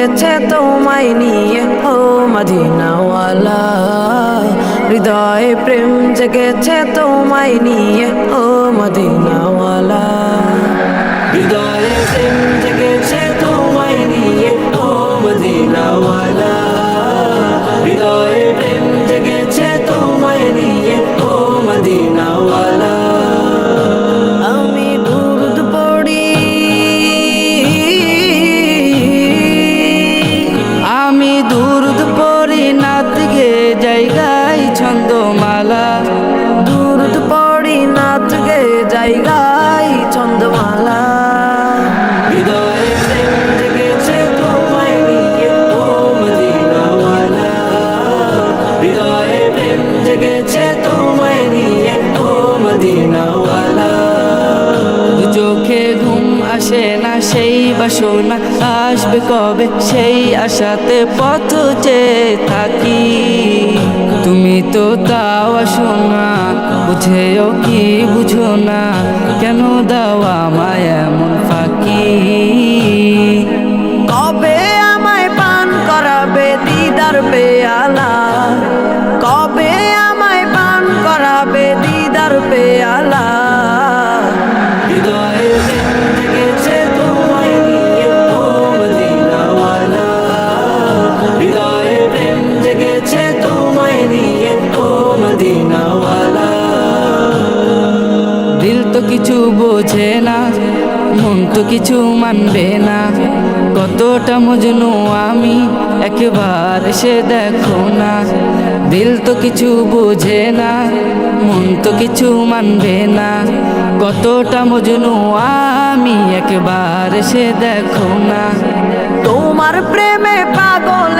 জেগেছে তোমায় নিয়ে ও মদিনাওয়ালা, হৃদয়ে প্রেম জেগেছে তোমায় নিয়ে ও মদিনাওয়ালা, হৃদয়ে প্রেম জেগেছে তোমায় নিয়ে ও মদিনাওয়ালা, হৃদয়ে প্রেম জেগেছে তোমায় নিয়ে ও মদিনাওয়ালা। আমি দুরুদ পড়ি, আমি দুরুদ পড়ি নাত গে জায়গায় ছন্দমালা, দুরুদ পড়ি নাত গে জায়গায় ছন্দমালা, হৃদয়ে প্রেম জেগেছে তোমায় নিয়ে ও মদিনাওয়ালা, হৃদয়ে প্রেম জেগেছে তোমায় নিয়ে ও মদিনাওয়ালা। দু চোখে ঘুম আসে না সেই বাসনা আসবে কবে সেই আশাতে পথ চেয়ে থাকি, তুমি তো তাও আসো না, বুঝেও কি বুঝো না, কেন দাও আমায় এমন ফাঁকি, কবে আমায় পান করাবে দিদার পেয়ালা, কবে আমায় পান করাবে দিদার পেয়ালা, হৃদয়ে প্রেম জেগেছে তোমায় নিয়ে ও মদিনাওয়ালা, হৃদয়ে প্রেম জেগেছে তোমায় নিয়ে ও মদিনাওয়ালা। দিল তো কিছু বোঝে না, মন তো কিছু মানবে না, কতটা মজনু আমি একবার সে দেখো না, দিল তো কিছু বোঝে না, মন তো কিছু মানবে না, কতটা মজনু আমি একবার সে দেখো না, তোমার প্রেমে পাগল